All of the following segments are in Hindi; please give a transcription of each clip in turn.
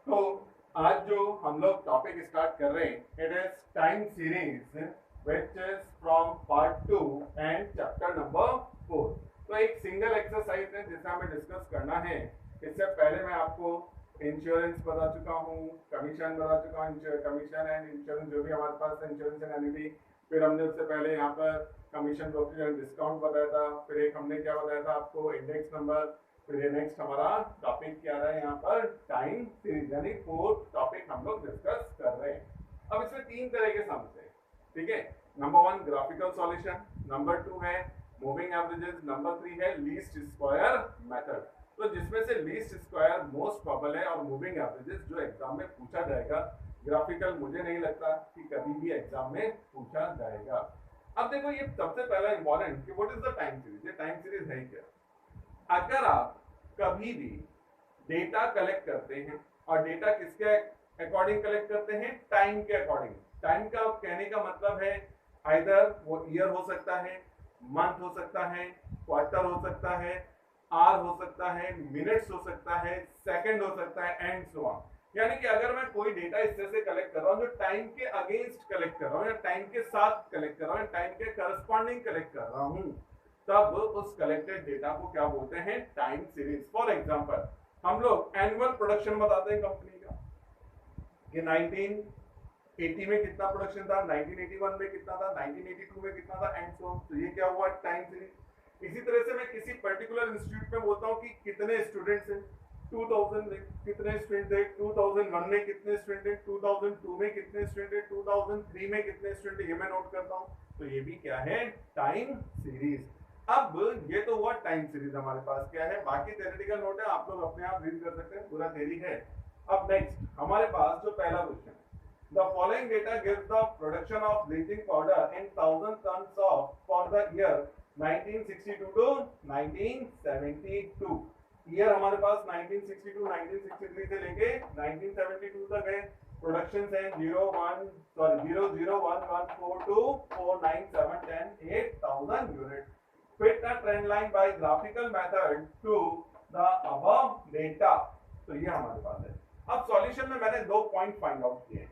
तो आज जो हम लोग टॉपिक स्टार्ट कर रहे हैं, it is time series which is from part 2 and chapter number 4। तो एक सिंगल एक्सरसाइज है जिसे हमें डिस्कस करना है। इससे पहले मैं आपको इंश्योरेंस बता चुका हूँ, कमीशन बता चुका हूँ, कमीशन एंड इंश्योरेंस जो भी हमारे पास है, इंश्योरेंस एंड एन्युटी। फिर हमने उससे पहले यहाँ पर कमीशन ब्रोकरेज एंड डिस्काउंट बताया था। फिर एक हमने क्या बताया था आपको, इंडेक्स नंबर। फिर ये नेक्स्ट हमारा टॉपिक क्या रहा है यहाँ पर, टाइम सीरीज, यानी 4 टॉपिक हम लोग डिस्कस कर रहे हैं। अब इसमें 3 तरह के सम्स है, ठीक है। नंबर 1 ग्राफिकल सॉल्यूशन, नंबर 2 है मूविंग एवरेजेस, नंबर 3 है लीस्ट स्क्वायर मेथड। तो जिसमें से लीस्ट स्क्वायर मोस्ट प्रोबेबल है और मूविंग एवरेजेस जो एग्जाम में पूछा जाएगा। ग्राफिकल मुझे नहीं लगता कि कभी भी एग्जाम में पूछा जाएगा। अब देखो, ये सबसे पहला इंपॉर्टेंट कि what is the time series. ये टाइम सीरीज है क्या? अगर आप कभी भी डेटा कलेक्ट करते हैं, और डेटा किसके अकॉर्डिंग कलेक्ट करते हैं? टाइम के अकॉर्डिंग। टाइम का कहने का मतलब है आइदर वो ईयर हो सकता है, मंथ हो सकता है, क्वार्टर हो सकता है, आर हो सकता है, मिनट्स हो सकता है, सेकंड हो सकता है, एंड सो ऑन। यानी कि अगर मैं कोई डेटा इस तरह से कलेक्ट कर रहा हूं जो टाइम के अगेंस्ट कलेक्ट कर रहा हूं, या टाइम के साथ कलेक्ट कर रहा हूं, या टाइम के करस्पॉन्डिंग कलेक्ट कर रहा हूं, तब उस कलेक्टेड डेटा को क्या बोलते हैं? Time series. फॉर एग्जांपल, हम लोग एनुअल प्रोडक्शन बताते हैं कंपनी का कि 1980 में कितना प्रोडक्शन था, 1981 में कितना था, 1982 में कितना था, एंड सो ऑन। तो ये क्या हुआ? Time series. इसी तरह से मैं किसी पर्टिकुलर इंस्टीट्यूट में बोलता हूँ कि कितने स्टूडेंट्स हैं, 2000 में कितने स्टूडेंट थे, 2001 में कितने स्टूडेंट हैं, 2002 में कितने स्टूडेंट हैं, 2003 में कितने स्टूडेंट हैं, ये मैं नोट करता हूँ। तो ये भी क्या है? Time series. अब ये तो हुआ टाइम सीरीज। हमारे पास क्या है? बाकी थ्योरेटिकल नोट है, आप लोग अपने आप रीड कर सकते हैं, पूरा थ्योरी है। अब नेक्स्ट हमारे पास जो पहला क्वेश्चन है, the following data gives the production of bleaching powder in 1000 tons of for the year 1962 to 1972। Year हमारे पास 1962 1963 से लेके 1972 तक है। प्रोडक्शन है 01114249710 unit. Fit the trend line by graphical method to the above data. तो ये हमारे पास है। अब सॉल्यूशन में मैंने 2 पॉइंट फाइंड आउट किए हैं।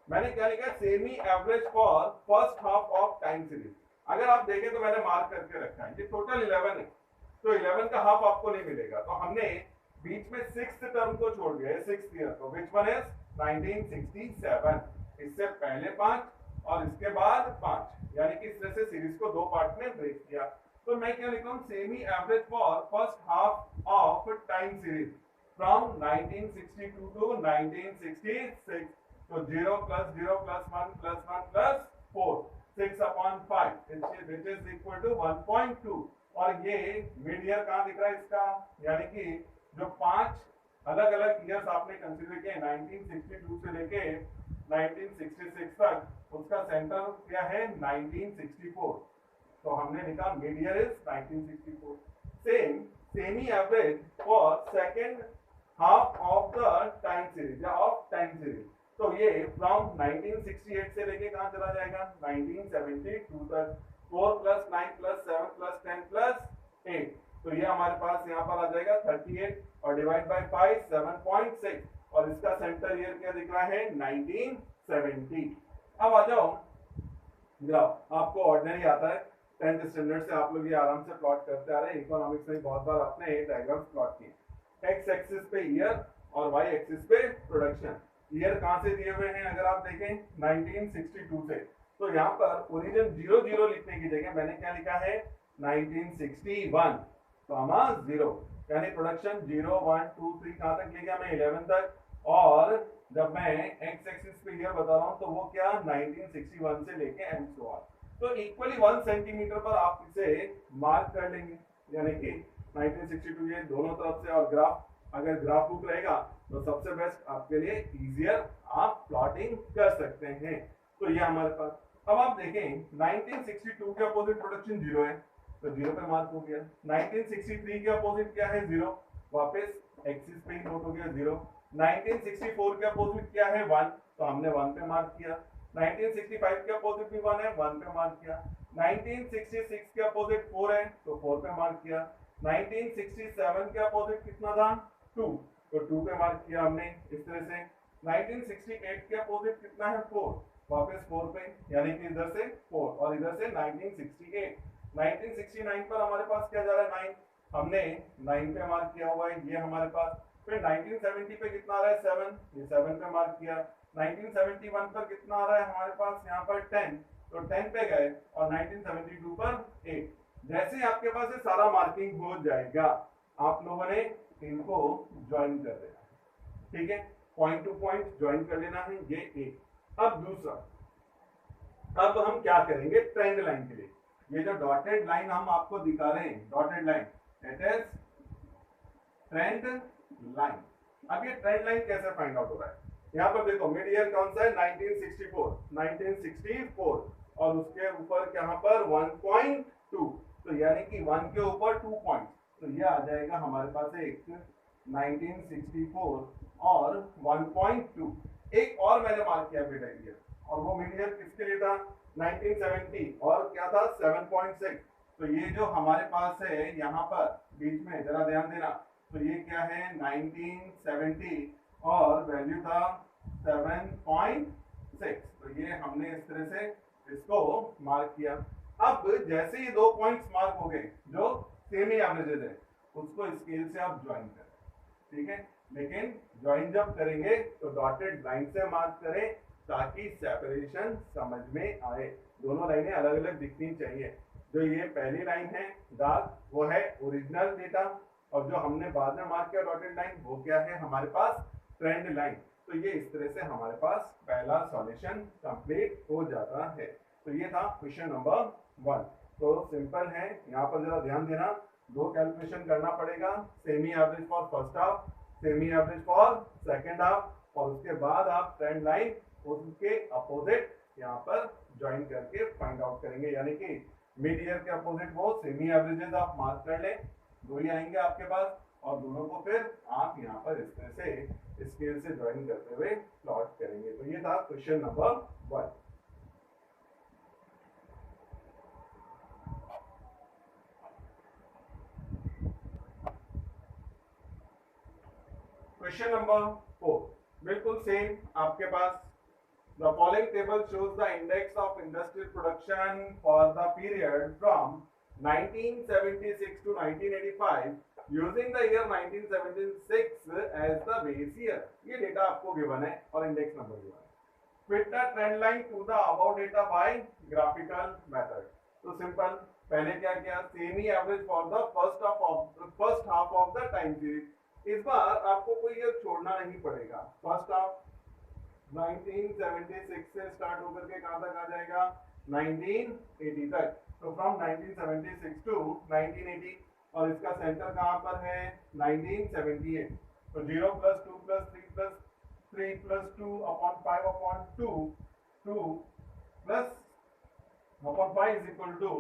मैंने क्या लिखा? Semi average for first half of time series. अगर आप देखें तो मैंने मार्क करके रखा है, ये टोटल 11 है, तो 11 का हाफ आपको नहीं मिलेगा। तो हमने बीच में 6th टर्म को छोड़ दिया है, 6th ईयर को, विच वन इज 1967। इससे पहले 5 और इसके बाद 5, यानी कि इस तरह से सीरीज को 2 पार्ट में ब्रेक किया। तो मैं क्या लिख रहा हूं? Semi average for first half of time series from 1962 to 1966। तो 0 plus 0 plus 1 plus 1 plus 4, 6/5 which is equal to 1.2। और ये मिड ईयर कहाँ दिख रहा है इसका? यानी कि जो 5 अलग अलग ईयर्स आपने कंसीडर किए 1962 से लेके 1966 तक, उसका सेंटर क्या है? 1964। तो हमने लिखा mid year is 1964। Same semi average for second half of the time series या ऑफ टाइम सीरीज। तो ये फ्रॉम 1968 से लेके कहां चला जाएगा? 1972 तक। 4 प्लस 9 प्लस 7 प्लस 10 प्लस 8। तो ये हमारे पास यहाँ पर आ जाएगा 38, और डिवाइड बाय 5 7.6, और इसका सेंटर ईयर क्या दिख रहा है? 1970। अब आ जाओ ग्राफ। आपको ऑर्डिनरी आता है, 10th स्टैंडर्ड से आप लोग ये आराम से प्लॉट करते आ रहे हैं। इकोनॉमिक्स में बहुत बार आपने ये डायग्राम्स प्लॉट किए। एक्स एक्सिस पे ईयर और वाई एक्सिस पे प्रोडक्शन। ईयर कहां से दिए हुए हैं? अगर आप देखें 1962 से, तो यहाँ पर ओरिजिन 00 लिखने की जगह मैंने क्या लिखा है? 1961 कॉमा 0, यानी प्रोडक्शन 0 1 2 3 कहां तक ले गया मैं? 11 तक। और जब मैं एक्स एक्सिस पे ईयर बता रहा हूं तो वो क्या? 1961 से लेके एंड सो ऑन। तो इक्वली 1 सेंटीमीटर पर आप इसे मार्क कर लेंगे, यानी कि 1962 ये दोनों तरफ से। और ग्राफ, अगर ग्राफ बुक रहेगा तो सबसे बेस्ट आपके लिए इजियर, आप प्लॉटिंग कर सकते हैं। तो ये हमारे पास। अब आप देखें 1962 के अपोजिट प्रोडक्शन 0 है, तो 0 पे मार्क हो गया। 1963 के अपोजिट क्या है? 0, वापस एक्सिस पे ही नोट हो गया 0। 1964 के अपोजिट क्या है? 1, तो हमने 1 पे मार्क किया। 1965 के अपोजिट भी 1 है, 1 पे मार्क किया। 1966 के अपोजिट 4 है, तो 4 पे मार्क किया। 1967 के अपोजिट कितना था? 2, तो 2 पे मार्क किया हमने इस तरह से। 1968 के अपोजिट कितना है 4, वापस 4 पे, यानी कि इधर से 4 और इधर से 1968। 1969 पर हमारे पास क्या जा रहा है 9, हमने 9 पे मार्क किया हुआ है, ये हमारे पास। फिर 1970 पे कितना आ रहा है 7, ये 7 पे मार्क किया। 1971 पर कितना आ रहा है हमारे पास यहाँ पर 10, तो 10 पे गए और 1972 पर 8। जैसे ही आपके पास ये सारा मार्किंग हो जाएगा, आप लोगों ने इनको ज्वाइन कर देना, ठीक है, पॉइंट टू पॉइंट ज्वाइन कर लेना है, ये एक। अब दूसरा, अब हम क्या करेंगे ट्रेंड लाइन के लिए, ये जो डॉटेड लाइन हम आपको दिखा रहे हैं, dotted line, it is trend line. अब ये ट्रेंड लाइन कैसे फाइंड आउट हो रहा है, यहाँ पर देखो मिड ईयर कौन सा है 1964, 1964 और उसके ऊपर यहाँ पर 1.2, तो यानी कि 1 के ऊपर 2 पॉइंट, तो ये आ जाएगा हमारे पास एक 1964 और 1.2। एक और मैंने मार्क किया मिड ईयर, और वो मिड ईयर किसके लिए था 1970 और क्या था 7.6। तो ये जो हमारे पास है यहाँ पर बीच में जरा ध्यान देना, तो ये क्या है 1970 और वैल्यू था 7.6, तो ये हमने इस तरह से इसको मार्क किया। अब जैसे ही 2 पॉइंट्स मार्क हो गए जो सेमी एवरेजेस है, उसको स्केल से आप ज्वाइन करें, ठीक है, लेकिन ज्वाइन जब करेंगे तो डॉटेड लाइन से मार्क करें ताकि सेपरेशन समझ में आए। दोनों लाइनें अलग अलग दिखनी चाहिए। जो ये पहली लाइन है डार्क, वो है ओरिजिनल डेटा, और जो हमने बाद में मार्क किया डॉटेड लाइन, वो क्या है हमारे पास ट्रेंड लाइन। तो ये इस तरह से हमारे पास पहला सॉल्यूशन कंप्लीट हो जाता है। तो ये था क्वेश्चन नंबर 1। तो सिंपल है, यहाँ पर जरा ध्यान देना, 2 कैलकुलेशन करना पड़ेगा, semi average for first half, semi average for second half, और उसके बाद आप ट्रेंड लाइन उसके अपोजिट यहाँ पर ज्वाइन करके फाइंड आउट करेंगे, यानी कि मिड ईयर के अपोजिट वो सेमी एवरेजेस आप मार्क कर लें, 2 ही आएंगे आपके पास, और दोनों को फिर आप यहाँ पर इस तरह से स्केल से ज्वाइन करते हुए प्लॉट करेंगे। तो ये था क्वेश्चन नंबर 1। क्वेश्चन नंबर 4 बिल्कुल सेम आपके पास। The following table shows the index of industrial production for the period from 1976 to 1985 using the year 1976 as the base year। ये डेटा आपको गिवन है और इंडेक्स नंबर गिवन है। Fit the trend line to the above data by graphical method। तो सिंपल, पहले क्या किया, semi average for the first half of the time series. इस बार आपको कोई ये छोड़ना नहीं पड़ेगा। फर्स्ट हाफ 1976 से स्टार्ट होकर के कहां तक आ जाएगा 1980 तक, तो फ्रॉम 1976 टू 1980, और इसका सेंटर कहां पर है 1978। तो 0 + 2 + 3 + 3 + 2 upon 5 upon 2 2 + upon 5 is equal to,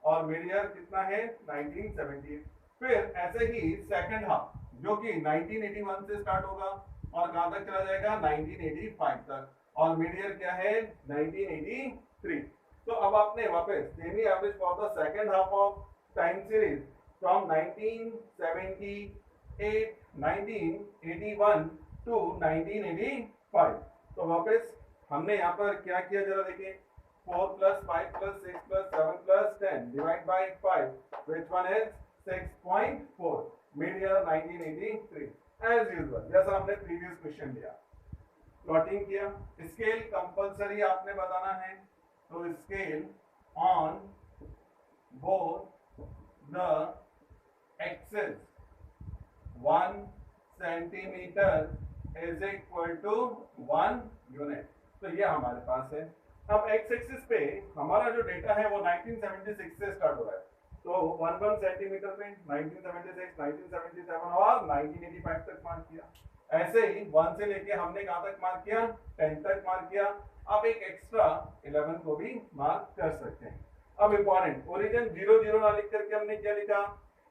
और मिड ईयर कितना है 1978। फिर ऐसे ही सेकंड हाफ जो कि 1981 से स्टार्ट होगा और कहां तक चला जाएगा 1985 तक, और मिड ईयर क्या है 1983। तो अब आपने वापस semi average for the second half of time series from 1978 1981 to 1985। तो वापस हमने यहाँ पर क्या किया जरा देखिए, 4 + 5 + 6 + 7 + 10 divide by 5, which one is 6.4, mid year 1983 as usual, जैसा हमने प्रीवियस क्वेश्चन लिया। प्लॉटिंग किया, स्केल कंपलसरी आपने बताना है, तो scale on both the axis 1 centimetre is equal to 1 unit. तो ये हमारे पास है। अब एक्स एक्सिस पे हमारा जो डेटा है वो 1976 से स्टार्ट हो रहा है, तो 1 सेंटीमीटर पे 1976, 1977 और 1985 तक मार्क किया। ऐसे ही 1 से लेके हमने कहां तक मार्क किया 10 तक मार्क किया। अब एक एक्स्ट्रा 11 को भी मार्क कर सकते हैं। अब इंपॉर्टेंट, ओरिजिन 0 0 ना लिख करके हमने क्या लिखा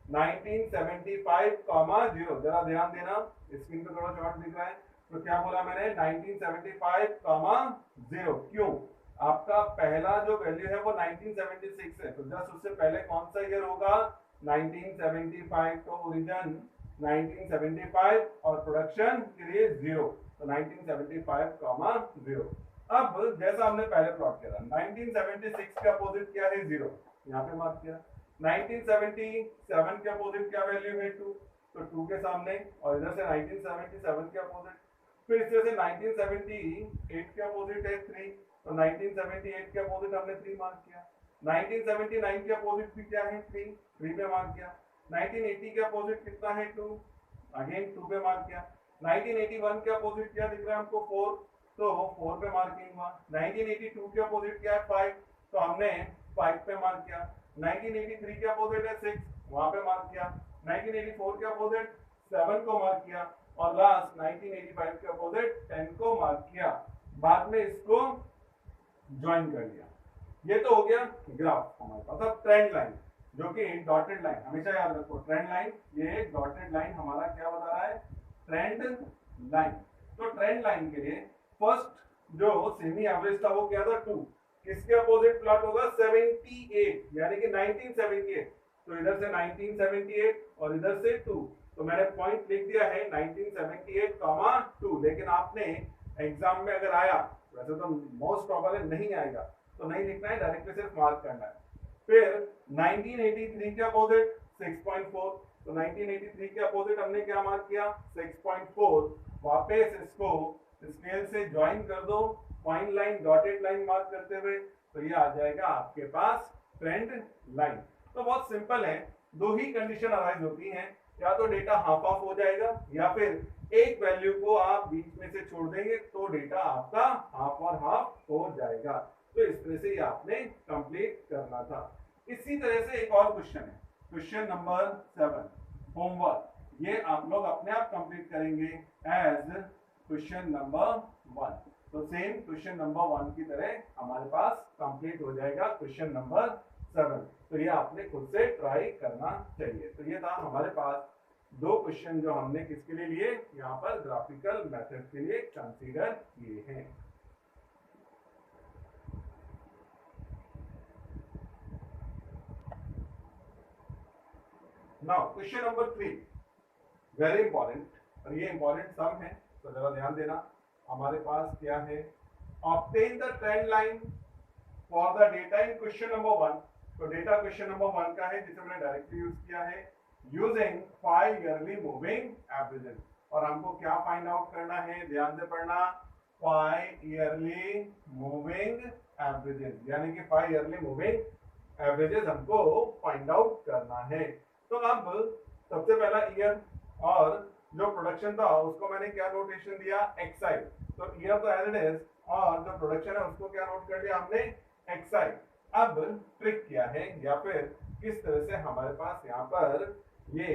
1975, 0। जरा ध्यान देना, स्क्रीन पे थोड़ा शॉर्ट दिख रहा है, तो क्या बोला मैंने 1975, 0। क्यों, आपका पहला जो वैल्यू है वो 1976 है, तो जस्ट उससे पहले कौन सा ईयर होगा 1975। तो ओरिजिन 1975 और प्रोडक्शन के लिए 0, तो 1975, 0। अब जैसा हमने पहले प्लॉट किया था, 1976 के अपोजिट क्या है 0, यहाँ पे मार्क किया। 1977 के अपोजिट क्या वैल्यू है 2, तो 2 के सामने, और इधर से 1977 के अपोजिट, फिर इस तरह से 1978 के अपोजिट है 3, तो 1978 के अपोजिट हमने 3 मार्क किया। 1979 के अपोजिट भी क्या है 3, 3 पे मार्क किया। 1980 के अपोजिट कितना है 2, अगेन 2 पे मार्क किया। 1981 के अपोजिट क्या दिख रहा है हमको 4, तो 4 पे मार्किंग हुआ। 1982 के अपोजिट क्या है 5, तो हमने 5 पे मार्क किया। 1983 के अपोजिट है 6, वहां पे मार्क किया। 1984 के अपोजिट 7 को मार्क किया, और लास्ट 1985 के अपोजिट 10 को मार्क किया। बाद में इसको ज्वाइन कर लिया। ये तो हो गया ग्राफ हमारे पास। अब ट्रेंड लाइन, जो कि डॉटेड लाइन, हमेशा याद रखो ट्रेंड लाइन, ये डॉटेड लाइन हमारा क्या बता रहा है, ट्रेंड लाइन। तो ट्रेंड लाइन के लिए फर्स्ट जो सेमी एवरेज था वो क्या था 2, किसके अपोजिट प्लॉट होगा 78, यानी कि 1978, तो इधर से 1978 और इधर से 2, तो मैंने पॉइंट लिख दिया है 1978, 2। लेकिन आपने एग्जाम में अगर आया, वैसे तो मोस्ट प्रोबेबल नहीं आएगा, तो नहीं लिखना है, डायरेक्टली सिर्फ मार्क करना है। फिर 1983 के अपोजिट 6.4, तो 1983 के अपोजिट हमने क्या मार्क किया 6.4। वापस इसको स्केल से ज्वाइन कर दो, fine line dotted line mark करते हुए, तो ये आ जाएगा आपके पास ट्रेंड लाइन। तो बहुत सिंपल है, दो ही कंडीशन अराइज होती हैं, या तो डेटा हाफ ऑफ हो जाएगा, या फिर एक वैल्यू को आप बीच में से छोड़ देंगे तो डेटा आपका हाफ और हाफ हो जाएगा। तो इस तरह से ये आपने कंप्लीट करना था। इसी तरह से एक और क्वेश्चन है, क्वेश्चन नंबर 7 होमवर्क, ये आप लोग अपने आप कंप्लीट करेंगे एज क्वेश्चन नंबर 1। तो सेम क्वेश्चन नंबर 1 की तरह हमारे पास कंप्लीट हो जाएगा क्वेश्चन नंबर 7। तो ये आपने खुद से ट्राई करना चाहिए। तो ये था हमारे पास दो क्वेश्चन जो हमने किसके लिए लिए, यहाँ पर ग्राफिकल मेथड के लिए कंसीडर किए हैं। Now question number 3 very important, और ये इंपॉर्टेंट सम है, तो जरा ध्यान देना। हमारे पास क्या है, obtain the trend line for the data in question number 1। तो डेटा क्वेश्चन नंबर 1 का है, जिसे मैंने डायरेक्टली यूज किया है यूजिंग 5 ईयरली मूविंग एवरेजेस। और हमको क्या फाइंड आउट करना है, ध्यान से पढ़ना, 5 ईयरली मूविंग एवरेजेस, यानी कि 5 ईयरली मूविंग एवरेजेस हमको फाइंड आउट करना है। तो अब सबसे पहला ईयर, और जो प्रोडक्शन था उसको मैंने क्या नोटेशन दिया xi, तो ईयर तो एज इट इज, और जो प्रोडक्शन है उसको क्या नोट कर दिया हमने xi। अब ट्रिक क्या है, या फिर किस तरह से हमारे पास यहाँ पर ये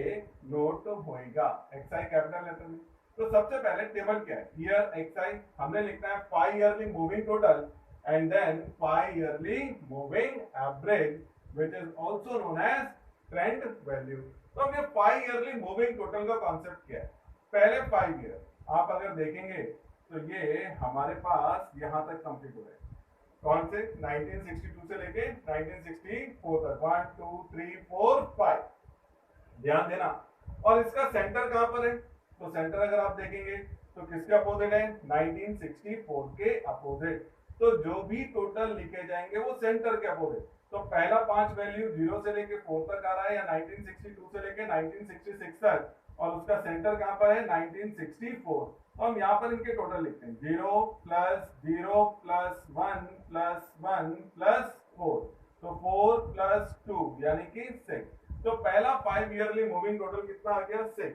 नोट होएगा xi कैपिटल लेटर में। तो सबसे पहले टेबल क्या है, ईयर xi हमने लिखना है 5 yearly moving total and then 5 yearly moving average which is also known as trend value. तो अब ये 5 ईयरली मूविंग टोटल का कॉन्सेप्ट क्या है, पहले 5 ईयर आप अगर देखेंगे तो ये हमारे पास यहां तक कंप्लीट हो गए, कौन से 1962 से लेके 1964 तक, 1 2 3 4 5, ध्यान देना। और इसका सेंटर कहां पर है, तो सेंटर अगर आप देखेंगे तो किसके अपोजिट है, 1964 के अपोजिट। तो जो भी टोटल लिखे जाएंगे वो सेंटर के अपोजिट। तो पहला 5 वैल्यू 0 से लेके 4 तक आ रहा है, या 1962 से लेके 1966 तक, और उसका सेंटर कहां पर है 1964। तो हम यहाँ पर इनके टोटल लिखते हैं 0 प्लस 0 प्लस 1 प्लस 1 प्लस 4, तो 4 प्लस 2 यानी कि 6। तो पहला 5 ईयरली मूविंग टोटल कितना आ गया 6।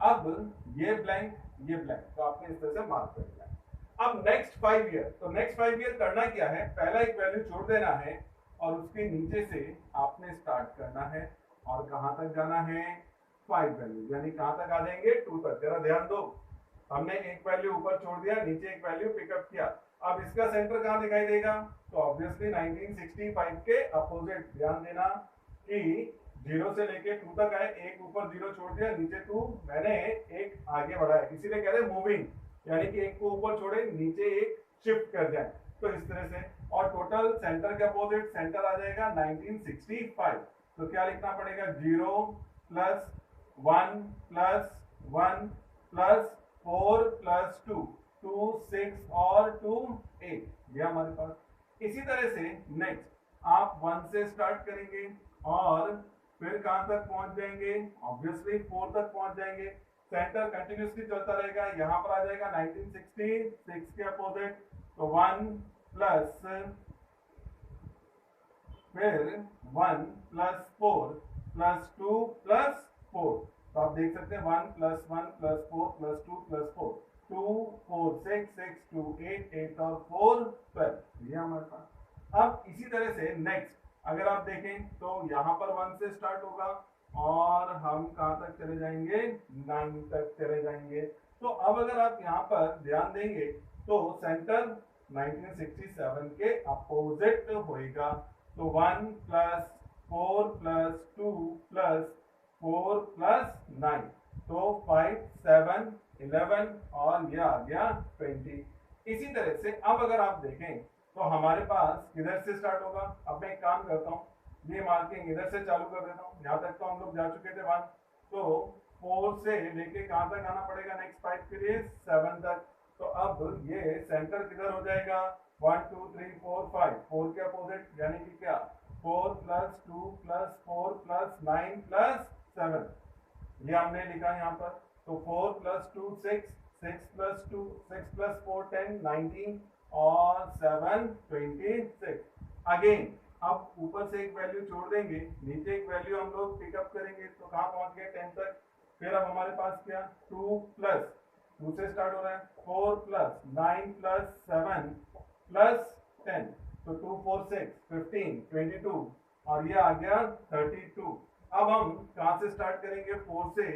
अब ये ब्लैंक ये ब्लैंक, तो आपने इस तरह से मार्क कर दिया। अब नेक्स्ट 5 ईयर, तो नेक्स्ट 5 ईयर करना क्या है, पहला एक वैल्यू छोड़ देना है और उसके नीचे से आपने स्टार्ट करना है, और कहां तक जाना है 5 वैल्यू, यानी कहां तक आ जाएंगे 2 तक। जरा ध्यान दो, हमने एक वैल्यू ऊपर छोड़ दिया, नीचे एक वैल्यू पिकअप किया। अब इसका सेंटर कहां दिखाई देगा, तो ऑब्वियसली 1965 के अपोजिट। ध्यान देना कि 0 से लेके 2 तक आए, एक ऊपर 0 छोड़ दिया, नीचे 2, मैंने एक आगे बढ़ाया, इसीलिए कह रहे हैं मूविंग, यानी कि एक को ऊपर छोड़े नीचे एक शिफ्ट कर जाए, तो इस तरह से। और टोटल सेंटर के अपोजिट सेंटर आ जाएगा 1965। तो क्या लिखना पड़ेगा 0 प्लस 1 प्लस 1 प्लस 4 प्लस 2, 2 6 और 2 8, ये हमारे पास। इसी तरह से नेक्स्ट आप 1 से स्टार्ट करेंगे और फिर कहां तक पहुंच जाएंगे, ऑब्वियसली 4 तक पहुंच जाएंगे। सेंटर कंटिन्यूसली चलता रहेगा, यहां पर आ जाएगा 1960 6 के अपोजिट, तो 1 प्लस फिर 1 प्लस 4 प्लस 2 प्लस 4, तो आप देख सकते हैं 1 प्लस 1 प्लस 4 प्लस 2 प्लस 4, 2 4 6 6 2 8 8 और 4 12, ये हमारे पास। अब इसी तरह से नेक्स्ट अगर आप देखें तो यहाँ पर 1 से स्टार्ट होगा और हम कहाँ तक चले जाएंगे, 9 तक चले जाएंगे। तो अब अगर आप यहाँ पर ध्यान देंगे तो सेंटर 1967 के अपोजिट होएगा, तो 1 प्लस 4 प्लस 2 प्लस 4 प्लस 9, तो 5 7 11 और ये आ गया 20। इसी तरह से अब अगर आप देखें तो हमारे पास किधर से स्टार्ट होगा। अब मैं एक काम करता हूँ, ये मार्किंग इधर से चालू कर देता हूँ, यहाँ तक तो हम लोग जा चुके थे 1, तो 4 से लेके कहाँ तक आना पड़ेगा नेक्स्ट 5 के लिए 7 तक। तो अब ये सेंटर किधर हो जाएगा, 1 2 3 4 5, 4 के अपोजिट यानी कि क्या 4 प्लस 2 प्लस 4 प्लस 9 प्लस 7, ये हमने लिखा यहाँ पर। तो 4 प्लस 2 6, 6 प्लस 2 6 प्लस 4 10 19 और 7 26। अगेन अब ऊपर से एक वैल्यू छोड़ देंगे, नीचे एक वैल्यू हम लोग पिकअप करेंगे, तो कहाँ पहुंच गए 10 तक। फिर अब हमारे पास क्या 2 प्लस 2 से स्टार्ट हो रहा है, 4 प्लस 9 प्लस 7 प्लस 10, तो 2 4 6 15 22 और ये आ गया 32। अब हम कहाँ से स्टार्ट करेंगे 4 से,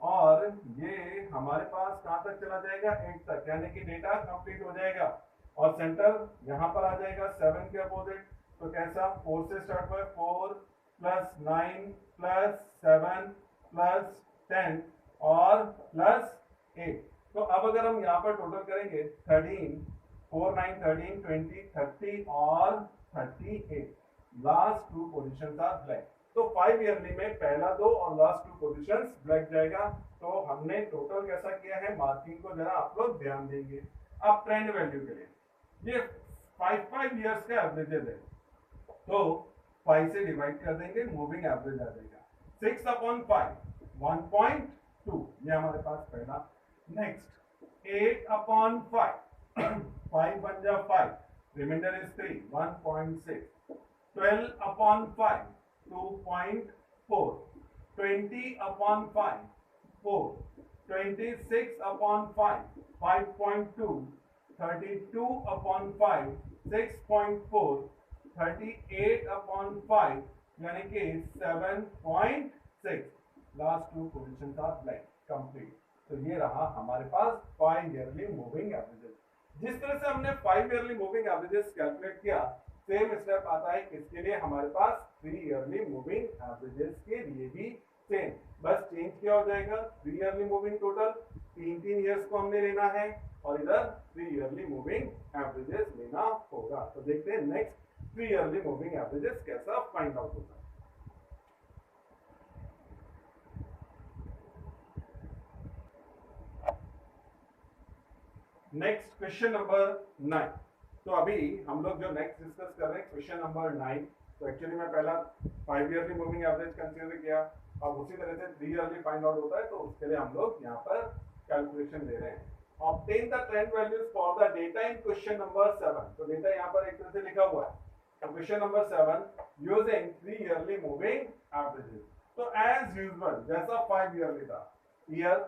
और ये हमारे पास कहाँ तक चला जाएगा 8 तक, यानी कि डेटा कंप्लीट हो जाएगा और सेंटर यहाँ पर आ जाएगा 7 के अपोजिट। तो कैसा 4 से स्टार्ट हुआ है, 4 प्लस 9 प्लस 7 प्लस 10 और प्लस 8। तो अब अगर हम यहाँ पर टोटल करेंगे 13 4 9 13 20 30 और 38, लास्ट 2 पोजीशंस आर ब्लैक। तो 5 ईयरली में पहला 2 और लास्ट 2 पोजीशंस ब्लैक जाएगा। तो हमने टोटल कैसा किया है, मार्किंग को जरा आप लोग ध्यान देंगे। अब ट्रेंड वैल्यू के लिए ये 5 ईयर्स का एवरेजेस है, तो 5 से डिवाइड कर देंगे, मूविंग एवरेज आ जाएगा 6 अपॉन 5 1.2, ये हमारे पास पहला। नेक्स्ट 8 अपॉन 5 5 बन जा 5, remainder is 3 1.6, 12 upon 5 2.4, 20 upon 5 4, 26 upon 5 5.2, 32 upon 5 6.4, 38 upon 5 यानी कि 7.6, last 2 positions are black complete. तो ये रहा हमारे पास 5 ईयरली मूविंग एवरेजेस। जिस तरह से हमने 5 ईयरली मूविंग एवरेजेस कैलकुलेट किया, सेम स्टेप आता है किसके लिए, हमारे पास 3 ईयरली मूविंग एवरेजेस के लिए भी सेम, बस चेंज क्या हो जाएगा, 3 ईयरली मूविंग टोटल 3 ईयर्स को हमने लेना है और इधर 3 ईयरली मूविंग एवरेजेस लेना होगा। तो देखते हैं नेक्स्ट 3 ईयरली मूविंग एवरेजेस कैसा फाइंड आउट होता है। Next question number 9। तो अभी हम लोग जो नेक्स्ट डिस्कस कर रहे हैं क्वेश्चन नंबर 9, तो एक्चुअली मैं पहला 5 ईयरली मूविंग एवरेज कंसीडर किया, अब उसी तरह से 3 ईयरली फाइंड आउट होता है, तो उसके लिए हम लोग यहाँ पर कैलकुलेशन दे रहे हैं। Obtain the trend values for the data in question number 7। तो डेटा यहाँ पर एक तरह से लिखा हुआ है, तो question number 7 using 3 yearly moving averages. तो एज यूजुअल जैसा 5 ईयरली था, ईयर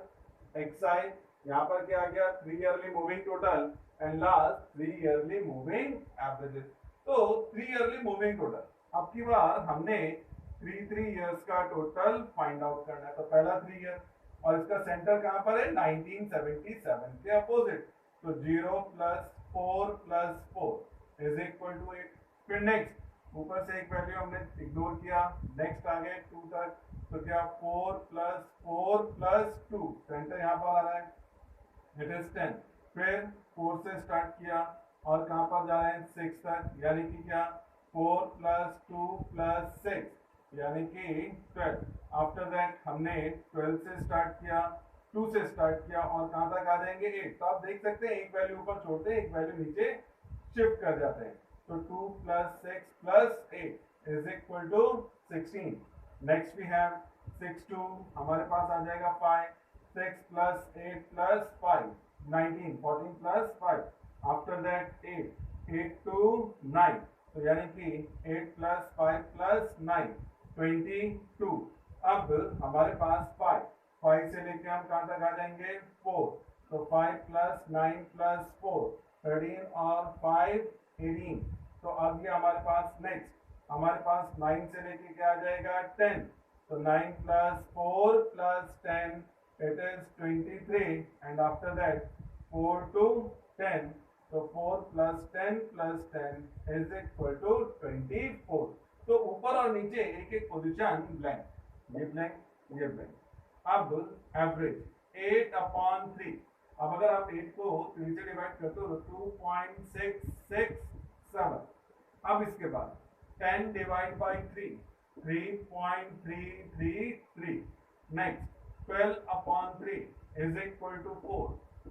एक्सआई, यहाँ पर क्या आ गया 3 yearly moving total and last 3 yearly moving averages. तो 3 ईयरली मूविंग टोटल, अब की बार हमने 3 ईयर्स का टोटल फाइंड आउट करना है। तो पहला 3 ईयर और इसका सेंटर कहाँ पर है 1977 के अपोजिट, तो 0 plus 4 plus 4 is equal to 8। फिर नेक्स्ट ऊपर से एक वैल्यू हमने इग्नोर किया, नेक्स्ट आ गए 2 तक, तो क्या 4 प्लस 4 प्लस 2, सेंटर यहाँ पर आ रहा है, इट इज 10। फिर 4 से स्टार्ट किया और कहाँ पर जा रहे हैं 6 तक, यानी कि क्या 4 प्लस 2 प्लस 6, यानी कि 12। आफ्टर दैट हमने 12 से स्टार्ट किया, 2 से स्टार्ट किया और कहाँ तक आ जाएंगे 8। तो आप देख सकते हैं एक वैल्यू ऊपर छोड़ते हैं, एक वैल्यू नीचे शिफ्ट कर जाते हैं। तो 2 plus 6 plus 8 is equal to 16। Next we have 6 2, हमारे पास आ जाएगा 5। 6 plus 8 plus 5 19, 14 plus 5। After that 8, 8 to 9, तो यानी कि 8 प्लस 5 प्लस 9 22। अब हमारे पास 5, 5 से लेके हम कहाँ तक आ जाएंगे 4। तो 5 प्लस 9 प्लस 4 13 और 5 18। तो अब ये हमारे पास नेक्स्ट हमारे पास 9 से लेके क्या आ जाएगा 10। तो 9 plus 4 plus 10 it is 23 and after that 4 to 10। तो 4 plus 10 plus 10 is equal to 24। तो ऊपर और नीचे एक एक पोजीशन ब्लैंक, ये ब्लैंक ये ब्लैंक। अब एवरेज 8 अपॉन 3। अब अगर आप 8 को 3 से डिवाइड करते हो तो 2.667। अब इसके बाद 10 divide by 3 3.333। Next 12 upon 3 is equal to 4।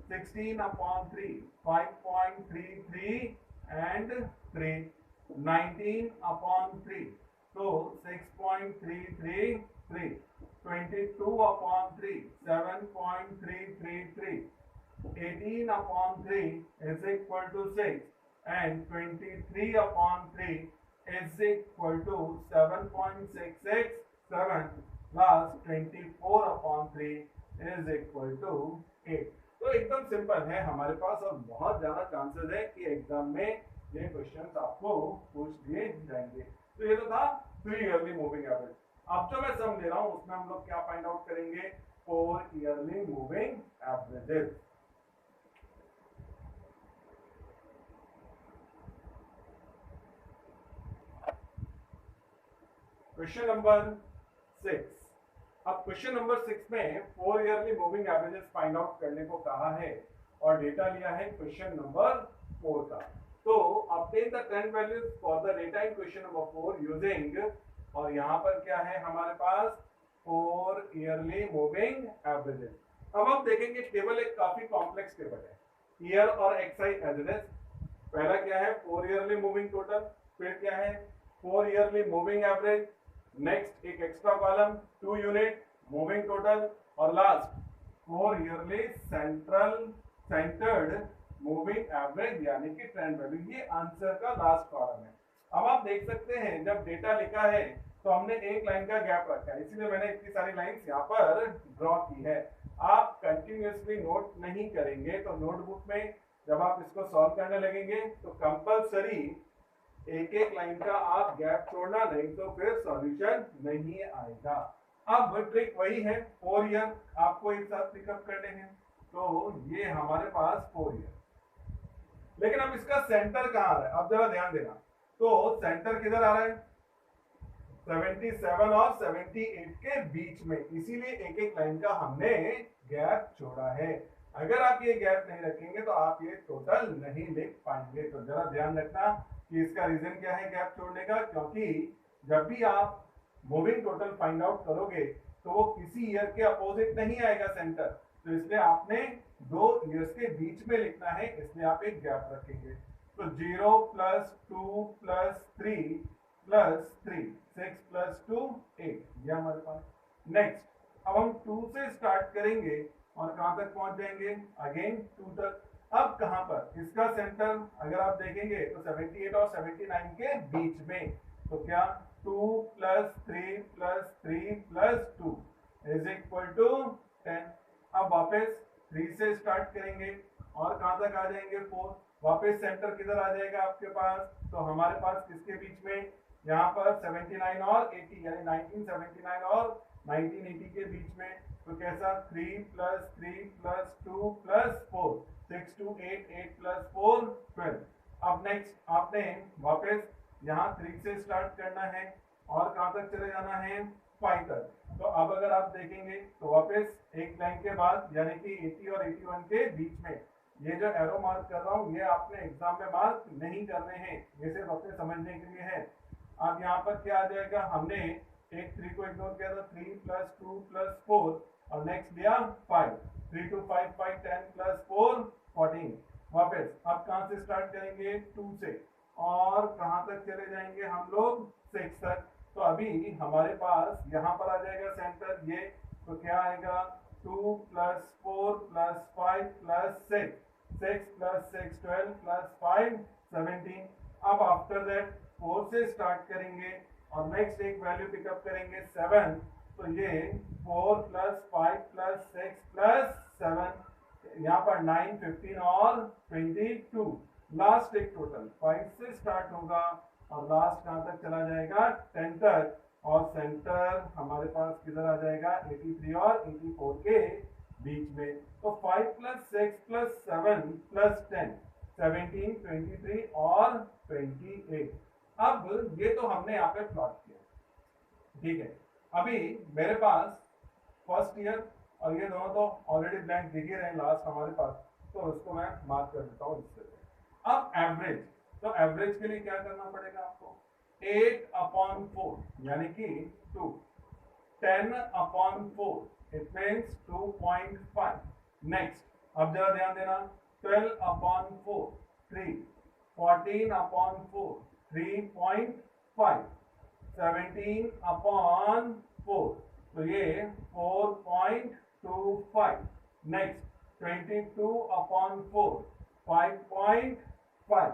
16 upon 3 5.33 and 3। 19 upon 3 तो 6.333। 22 upon 3 7.333। 18 upon 3 is equal to 6 and 23 upon 3 is equal to 7.667 plus 24 upon 3 is equal to 8। तो एकदम सिंपल है हमारे पास और बहुत ज्यादा चांसेस है कि एग्जाम में ये क्वेश्चंस आपको पूछ दिए जाएंगे। तो ये तो था 3 ईयरली मूविंग एवरेज। अब जो मैं सम ले रहा हूं उसमें हम लोग क्या फाइंड आउट करेंगे 4 yearly moving averages. Question number 6। अब क्वेश्चन नंबर 6 में 4 yearly moving averages find out करने को कहा है और डेटा लिया है क्वेश्चन नंबर 4 का। तो obtain the trend values for the data in question number 4 using, और यहाँ पर क्या है हमारे पास 4 ईयरली मूविंग एवरेजेस। अब हम देखेंगे टेबल एक काफी कॉम्प्लेक्स टेबल है, ईयर और एक्सआई एवरेज। पहला क्या है 4 ईयरली मूविंग टोटल, फिर क्या है 4 ईयरली मूविंग एवरेज, नेक्स्ट एक extra column 2 unit moving total, और last 4 yearly centred moving average यानी कि ट्रेंड वैल्यू। ये आंसर का लास्ट कॉलम है। अब आप देख सकते हैं जब डेटा लिखा है तो हमने एक लाइन का गैप रखा है, इसीलिए मैंने इतनी सारी लाइंस यहाँ पर ड्रॉ की है। आप कंटिन्यूअसली नोट नहीं करेंगे तो नोटबुक में जब आप इसको सॉल्व करने लगेंगे तो कंपल्सरी एक एक लाइन का आप गैप छोड़ना, नहीं तो फिर सॉल्यूशन नहीं आएगा। अब ट्रिक वही है, 4 ईयर आपको एक साथ पिकअप करने हैं। तो ये हमारे पास 4 ईयर, लेकिन अब इसका सेंटर कहाँ आ रहा है, अब जरा ध्यान देना। तो सेंटर किधर आ रहा है 77 और 78 के बीच में, इसीलिए एक एक लाइन का हमने गैप छोड़ा है। अगर आप ये गैप नहीं रखेंगे तो आप ये टोटल नहीं लिख पाएंगे। तो जरा ध्यान रखना कि इसका रीजन क्या है गैप छोड़ने का, क्योंकि जब भी आप मूविंग टोटल फाइंड आउट करोगे तो वो किसी ईयर के अपोजिट नहीं आएगा सेंटर, तो इसलिए आपने 2 ईयर्स के बीच में लिखना है, इसलिए आप एक गैप रखेंगे। तो 0 प्लस 2 प्लस 3 प्लस 3 6 प्लस 2 8, ये हमारे पास। नेक्स्ट अब हम 2 से स्टार्ट करेंगे और कहां तक पहुंच जाएंगे अगेन 2 तक। अब कहां पर इसका सेंटर अगर आप देखेंगे तो 78 और 79 के बीच में, तो क्या 2 plus 3 plus 3 plus 2 is equal to 10। अब वापस 3 से स्टार्ट करेंगे और कहां तक आ जाएंगे 4। वापस सेंटर किधर आ जाएगा आपके पास, तो हमारे पास किसके बीच में यहाँ पर 79 और 80 यानी 1979 और 1980 के बीच में। तो कैसा 3 प्लस 3 प्लस 2 प्लस 4 6 2 8 8 प्लस 4 12। अब नेक्स्ट आपने वापस यहाँ 3 से स्टार्ट करना है और कहाँ तक चले जाना है 5 तक। तो अब अगर आप देखेंगे तो वापस एक लाइन के बाद यानी कि 80 और 81 के बीच में, ये जो एरो मार्क कर रहा हूँ ये आपने एग्जाम में मार्क नहीं करने हैं, ये सिर्फ अपने समझने के लिए है। अब यहाँ पर क्या आ जाएगा, हमने एक 3 को इग्नोर किया तो 3 प्लस 2 प्लस 4 और नेक्स्ट दिया 5, 3 2 5 5 10 प्लस 4 14। वापस अब कहाँ से स्टार्ट करेंगे 2 से और कहाँ तक चले जाएंगे हम लोग 6 तक। तो अभी हमारे पास यहाँ पर आ जाएगा सेंटर ये, तो क्या आएगा 2 plus 4 plus 5 plus 6, 6 plus 6 12 plus 5 17। अब आफ्टर दैट 4 से स्टार्ट करेंगे और नेक्स्ट एक वैल्यू पिकअप करेंगे 7, तो ये 4 प्लस 5 प्लस 6 प्लस 7, यहाँ पर 9 15 और 22। लास्ट एक टोटल 5 से स्टार्ट होगा और लास्ट कहाँ तक चला जाएगा 10 तक, और सेंटर हमारे पास किधर आ जाएगा 83 और 84 के बीच में। तो 5 प्लस 6 प्लस 7 प्लस 10 17 23 और 28। अब ये तो हमने यहाँ पे प्लॉट किया, ठीक है। अभी मेरे पास फर्स्ट ईयर और ये दोनों तो ऑलरेडी ब्लैंक दिख ही रहे लास्ट हमारे पास, तो उसको मैं मार्क कर देता हूँ इससे। अब एवरेज, तो एवरेज के लिए क्या करना पड़ेगा आपको 8/4 यानी कि 2, 10/4 इट मीन्स 2.5। नेक्स्ट अब जरा ध्यान देना 12/4 3, 14/4 3.5, 17/4 तो ये 4.25। नेक्स्ट 22/4 5.5।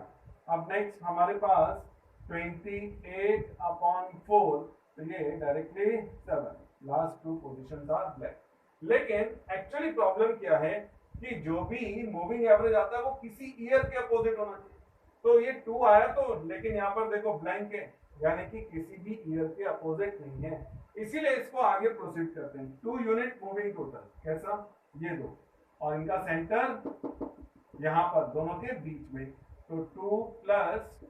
अब नेक्स्ट हमारे पास 28/4 तो ये directly 7। Last two positions are black. लेकिन एक्चुअली प्रॉब्लम क्या है कि जो भी मूविंग एवरेज आता है वो किसी ईयर के अपोजिट होना चाहिए। तो ये 2 आया तो, लेकिन यहाँ पर देखो ब्लैंक है यानी कि किसी भी ईयर के अपोजिट नहीं है, इसीलिए इसको आगे प्रोसीड करते हैं। 2 यूनिट मूविंग टोटल कैसा, ये दो, और इनका सेंटर यहाँ पर दोनों के बीच में, तो 2 प्लस